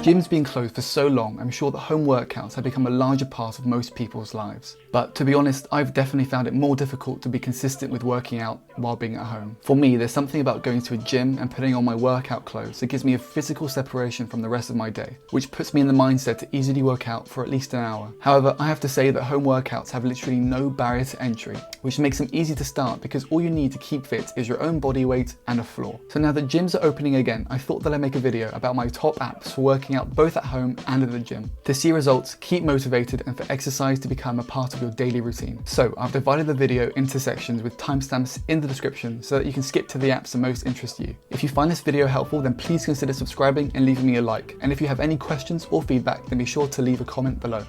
gyms being closed for so long, I'm sure that home workouts have become a larger part of most people's lives. But to be honest, I've definitely found it more difficult to be consistent with working out while being at home. For me, there's something about going to a gym and putting on my workout clothes that gives me a physical separation from the rest of my day, which puts me in the mindset to easily work out for at least an hour. However, I have to say that home workouts have literally no barrier to entry, which makes them easy to start because all you need to keep fit is your own body weight and a floor. So now that gyms are opening again, I thought that I'd make a video about my top apps for working out both at home and at the gym. To see results, keep motivated, and for exercise to become a part of your daily routine. So I've divided the video into sections with timestamps in the description so that you can skip to the apps that most interest you. If you find this video helpful, then please consider subscribing and leaving me a like. And if you have any questions or feedback, then be sure to leave a comment below.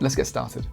Let's get started.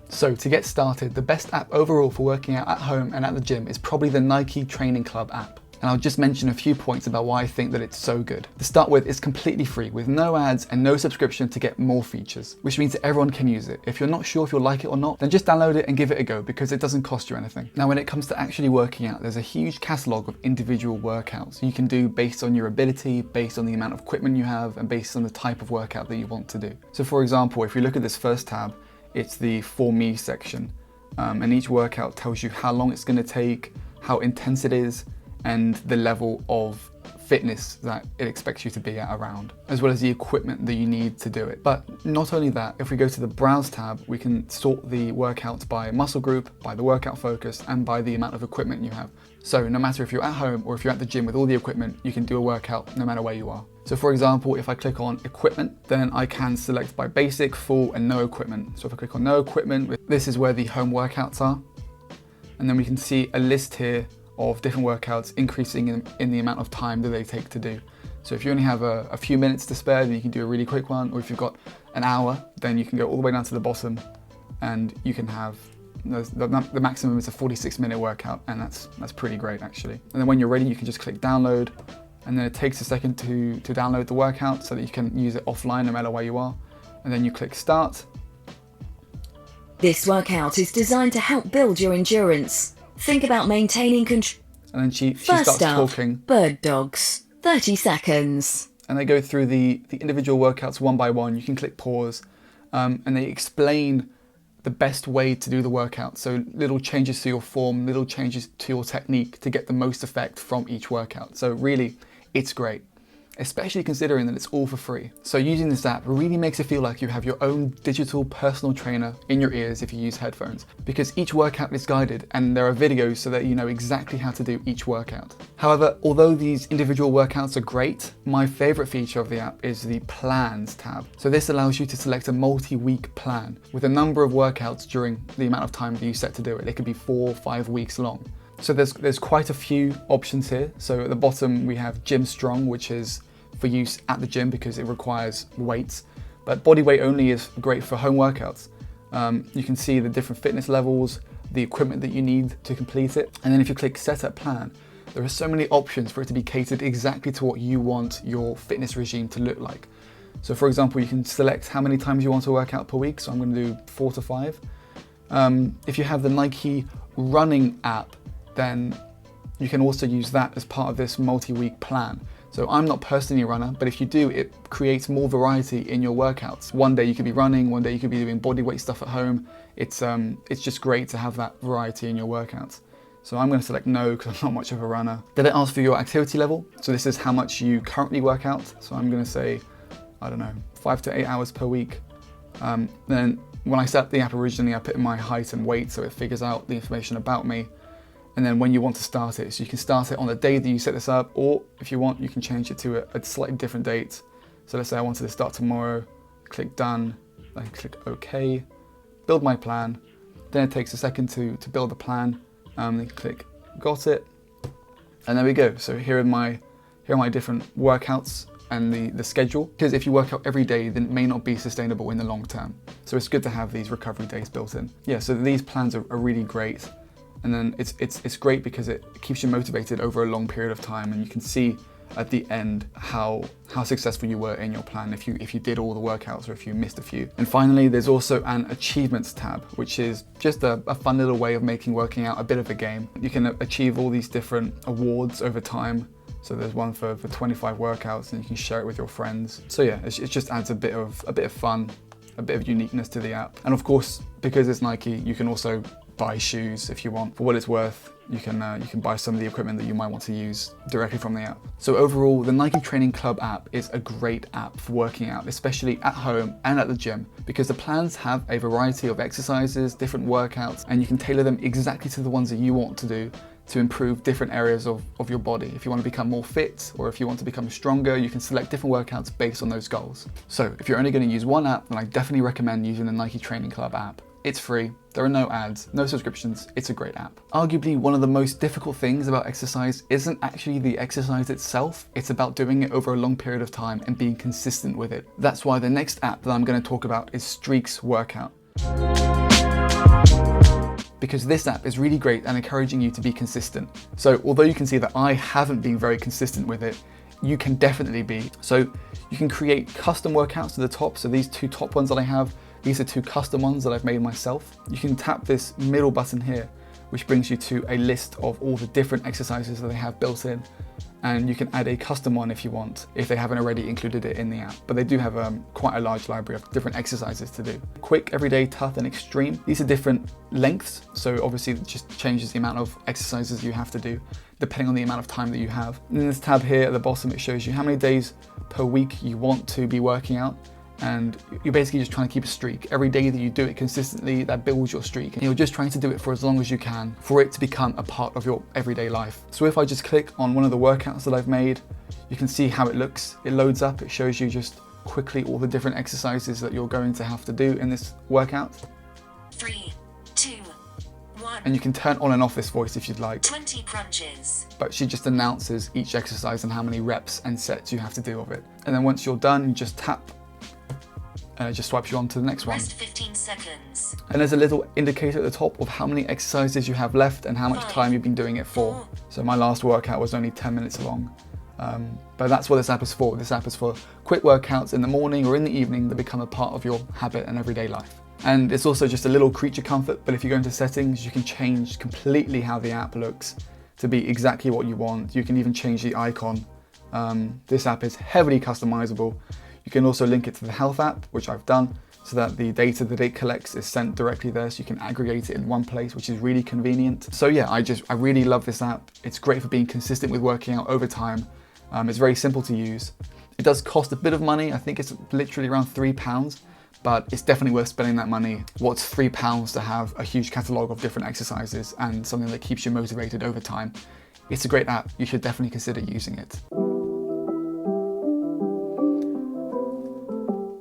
So to get started, the best app overall for working out at home and at the gym is probably the Nike Training Club app. And I'll just mention a few points about why I think that it's so good. To start with, it's completely free with no ads and no subscription to get more features, which means that everyone can use it. If you're not sure if you'll like it or not, then just download it and give it a go because it doesn't cost you anything. Now, when it comes to actually working out, there's a huge catalog of individual workouts you can do based on your ability, based on the amount of equipment you have, and based on the type of workout that you want to do. So for example, if you look at this first tab, it's the For Me section, and each workout tells you how long it's going to take, how intense it is, and the level of fitness that it expects you to be at around, as well as the equipment that you need to do it. But not only that, if we go to the Browse tab, we can sort the workouts by muscle group, by the workout focus, and by the amount of equipment you have. So no matter if you're at home or if you're at the gym with all the equipment, you can do a workout no matter where you are. So for example, if I click on equipment, then I can select by basic, full, and no equipment. So if I click on no equipment, this is where the home workouts are. And then we can see a list here of different workouts increasing in the amount of time that they take to do. So if you only have a few minutes to spare, then you can do a really quick one, or if you've got an hour, then you can go all the way down to the bottom and you can have, the maximum is a 46-minute workout, and that's pretty great actually. And then when you're ready, you can just click download, and then it takes a second to download the workout so that you can use it offline no matter where you are. And then you click start. This workout is designed to help build your endurance. Think about maintaining control. And then she starts talking. Bird dogs, 30 seconds. And they go through the individual workouts one by one. You can click pause, and they explain the best way to do the workout. So little changes to your form, little changes to your technique to get the most effect from each workout. So really, it's great, especially considering that it's all for free. So using this app really makes it feel like you have your own digital personal trainer in your ears if you use headphones, because each workout is guided and there are videos so that you know exactly how to do each workout. However, although these individual workouts are great, my favorite feature of the app is the Plans tab. So this allows you to select a multi-week plan with a number of workouts during the amount of time that you set to do it. It could be 4 or 5 weeks long. So there's quite a few options here. So at the bottom we have Gym Strong, which is for use at the gym because it requires weights, but body weight only is great for home workouts. You can see the different fitness levels, the equipment that you need to complete it. And then if you click Setup Plan, there are so many options for it to be catered exactly to what you want your fitness regime to look like. So for example, you can select how many times you want to work out per week. So I'm going to do 4 to 5. If you have the Nike Running app, then you can also use that as part of this multi-week plan. So I'm not personally a runner, but if you do, it creates more variety in your workouts. One day you could be running, one day you could be doing body weight stuff at home. It's just great to have that variety in your workouts. So I'm going to select no because I'm not much of a runner. Then it asks for your activity level. So this is how much you currently work out. So I'm going to say, I don't know, 5 to 8 hours per week. Then when I set up the app originally, I put in my height and weight so it figures out the information about me. And then when you want to start it, so you can start it on the day that you set this up, or if you want, you can change it to a slightly different date. So let's say I wanted to start tomorrow, click done, then click OK, build my plan. Then it takes a second to build the plan, then click got it. And there we go. So here are my different workouts and the schedule. Because if you work out every day, then it may not be sustainable in the long term. So it's good to have these recovery days built in. Yeah, so these plans are really great. And then it's great because it keeps you motivated over a long period of time, and you can see at the end how successful you were in your plan if you did all the workouts or if you missed a few. And finally, there's also an achievements tab, which is just a fun little way of making working out a bit of a game. You can achieve all these different awards over time. So there's one for 25 workouts, and you can share it with your friends. So yeah, it just adds a bit of fun, a bit of uniqueness to the app. And of course, because it's Nike, you can also buy shoes if you want. For what it's worth, you can buy some of the equipment that you might want to use directly from the app. So overall, the Nike Training Club app is a great app for working out, especially at home and at the gym, because the plans have a variety of exercises, different workouts, and you can tailor them exactly to the ones that you want to do to improve different areas of your body. If you want to become more fit, or if you want to become stronger, you can select different workouts based on those goals. So if you're only going to use one app, then I definitely recommend using the Nike Training Club app. It's free, there are no ads, no subscriptions, it's a great app. Arguably, one of the most difficult things about exercise isn't actually the exercise itself, it's about doing it over a long period of time and being consistent with it. That's why the next app that I'm going to talk about is Streaks Workout. Because this app is really great and encouraging you to be consistent. So although you can see that I haven't been very consistent with it, you can definitely be. So you can create custom workouts to the top. So these two top ones that I have, these are two custom ones that I've made myself. You can tap this middle button here, which brings you to a list of all the different exercises that they have built in. And you can add a custom one if you want, if they haven't already included it in the app. But they do have quite a large library of different exercises to do. Quick, everyday, tough, and extreme. These are different lengths. So obviously it just changes the amount of exercises you have to do, depending on the amount of time that you have. And in this tab here at the bottom, it shows you how many days per week you want to be working out. And you're basically just trying to keep a streak. Every day that you do it consistently, that builds your streak. And you're just trying to do it for as long as you can for it to become a part of your everyday life. So if I just click on one of the workouts that I've made, you can see how it looks. It loads up, it shows you just quickly all the different exercises that you're going to have to do in this workout. 3, 2, 1. And you can turn on and off this voice if you'd like. 20 crunches. But she just announces each exercise and how many reps and sets you have to do of it. And then once you're done, you just tap, and it just swipes you on to the next one. Rest 15 seconds. And there's a little indicator at the top of how many exercises you have left and how much time you've been doing it for. So my last workout was only 10 minutes long. But that's what this app is for. This app is for quick workouts in the morning or in the evening that become a part of your habit and everyday life. And it's also just a little creature comfort, but if you go into settings, you can change completely how the app looks to be exactly what you want. You can even change the icon. This app is heavily customizable. You can also link it to the health app, which I've done, so that the data that it collects is sent directly there, so you can aggregate it in one place, which is really convenient. So yeah, I really love this app. It's great for being consistent with working out over time. It's very simple to use. It does cost a bit of money. I think it's literally around £3, but it's definitely worth spending that money. What's £3 to have a huge catalogue of different exercises and something that keeps you motivated over time? It's a great app. You should definitely consider using it.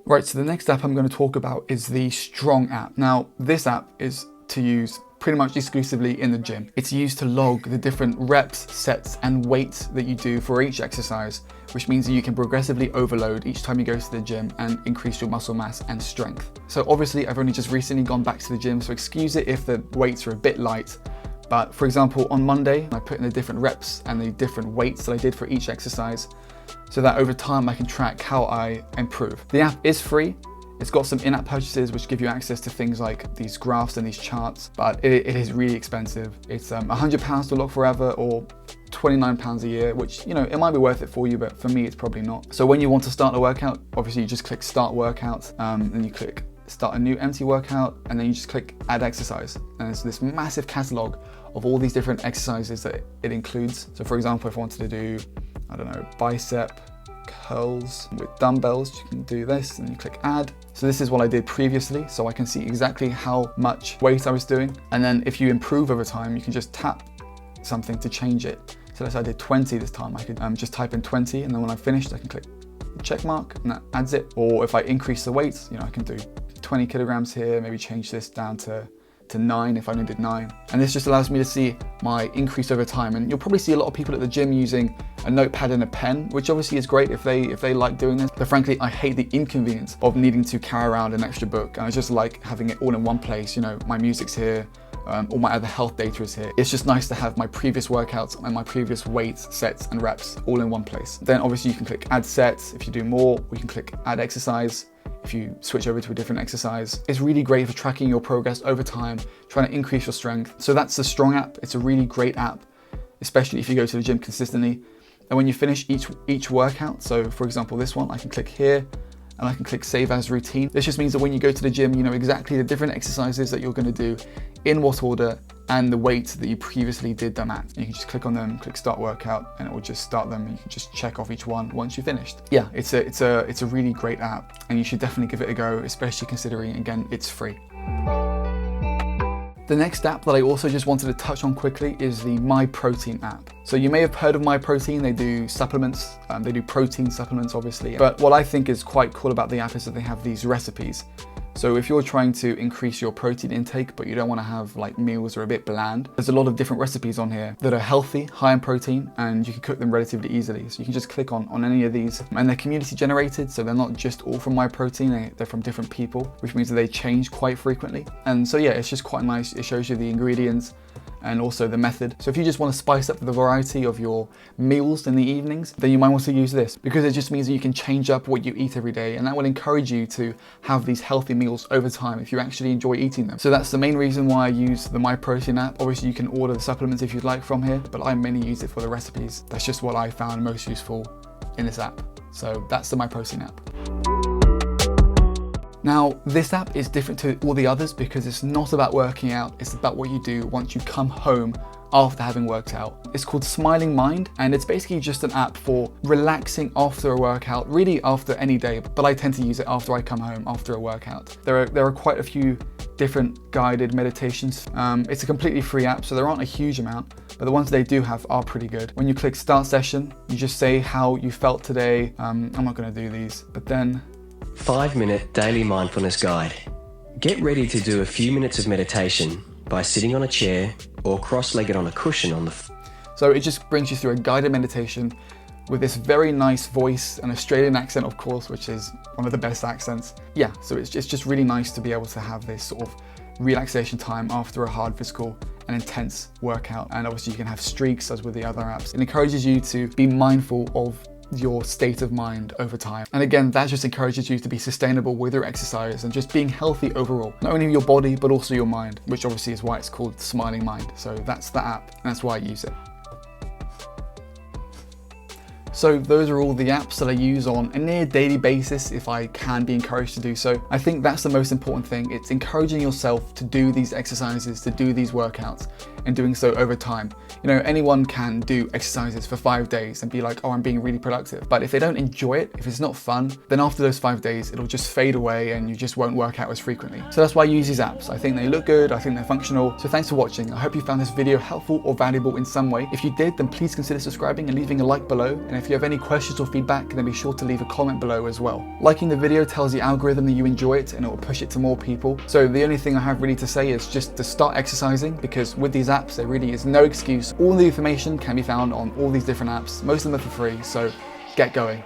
Right, so the next app I'm going to talk about is the Strong app. Now, this app is to use pretty much exclusively in the gym. It's used to log the different reps, sets, and weights that you do for each exercise, which means that you can progressively overload each time you go to the gym and increase your muscle mass and strength. So obviously, I've only just recently gone back to the gym, so excuse it if the weights are a bit light. But for example, on Monday, I put in the different reps and the different weights that I did for each exercise, so that over time I can track how I improve. The app is free. It's got some in-app purchases which give you access to things like these graphs and these charts, but it is really expensive. It's £100 to log forever or £29 a year, which, you know, it might be worth it for you, but for me, it's probably not. So when you want to start a workout, obviously you just click Start Workout, then you click Start a new empty workout, and then you just click Add Exercise. And it's this massive catalog of all these different exercises that it includes. So for example, if I wanted to do, I don't know, bicep curls with dumbbells, you can do this, and you click Add. So this is what I did previously, so I can see exactly how much weight I was doing. And then if you improve over time, you can just tap something to change it. So let's say I did 20 this time, I could just type in 20, and then when I've finished, I can click check mark, and that adds it. Or if I increase the weight, you know, I can do 20 kilograms here, maybe change this down to 9 if I only did 9. And this just allows me to see my increase over time. And you'll probably see a lot of people at the gym using a notepad and a pen, which obviously is great if they like doing this. But frankly, I hate the inconvenience of needing to carry around an extra book. I just like having it all in one place. You know, my music's here, all my other health data is here. It's just nice to have my previous workouts and my previous weights, sets, and reps all in one place. Then obviously you can click Add Sets if you do more, or you can click Add Exercise if you switch over to a different exercise. It's really great for tracking your progress over time, trying to increase your strength. So that's the Strong app. It's a really great app, especially if you go to the gym consistently. And when you finish each workout, so for example this one, I can click here and I can click save as routine. This just means that when you go to the gym, you know exactly the different exercises that you're going to do, in what order, and the weight that you previously did them at. You can just click on them, click start workout, and it will just start them. You can just check off each one once you've finished. Yeah, it's a really great app, and you should definitely give it a go, especially considering, again, it's free. The next app that I also just wanted to touch on quickly is the Myprotein app. So you may have heard of Myprotein. They do supplements, they do protein supplements obviously, but what I think is quite cool about the app is that they have these recipes. So if you're trying to increase your protein intake, but you don't want to have like meals that are a bit bland, there's a lot of different recipes on here that are healthy, high in protein, and you can cook them relatively easily. So you can just click on any of these, and they're community generated. So they're not just all from Myprotein, they're from different people, which means that they change quite frequently. And so yeah, it's just quite nice. It shows you the ingredients and also the method. So if you just want to spice up the variety of your meals in the evenings, then you might want to use this, because it just means that you can change up what you eat every day, and that will encourage you to have these healthy meals over time if you actually enjoy eating them. So that's the main reason why I use the Myprotein app. Obviously you can order the supplements if you'd like from here, but I mainly use it for the recipes. That's just what I found most useful in this app. So that's the Myprotein app. Now, this app is different to all the others because it's not about working out, it's about what you do once you come home after having worked out. It's called Smiling Mind, and it's basically just an app for relaxing after a workout, really after any day, but I tend to use it after I come home after a workout. There are quite a few different guided meditations. It's a completely free app, so there aren't a huge amount, but the ones they do have are pretty good. When you click start session, you just say how you felt today. I'm not gonna do these, but then 5-minute daily mindfulness guide. Get ready to do a few minutes of meditation by sitting on a chair or cross-legged on a cushion on the So it just brings you through a guided meditation with this very nice voice, an Australian accent of course, which is one of the best accents. Yeah, so it's just really nice to be able to have this sort of relaxation time after a hard physical and intense workout. And obviously you can have streaks as with the other apps. It encourages you to be mindful of your state of mind over time. And again, that just encourages you to be sustainable with your exercise and just being healthy overall. Not only your body, but also your mind, which obviously is why it's called Smiling Mind. So that's the app, and that's why I use it. So those are all the apps that I use on a near daily basis if I can be encouraged to do so. I think that's the most important thing. It's encouraging yourself to do these exercises, to do these workouts, and doing so over time. You know, anyone can do exercises for 5 days and be like, oh, I'm being really productive. But if they don't enjoy it, if it's not fun, then after those 5 days, it'll just fade away and you just won't work out as frequently. So that's why I use these apps. I think they look good, I think they're functional. So thanks for watching. I hope you found this video helpful or valuable in some way. If you did, then please consider subscribing and leaving a like below. And if you have any questions or feedback, then be sure to leave a comment below as well. Liking the video tells the algorithm that you enjoy it and it will push it to more people. So the only thing I have really to say is just to start exercising, because with these apps, there really is no excuse. All the information can be found on all these different apps. Most of them are for free, so get going.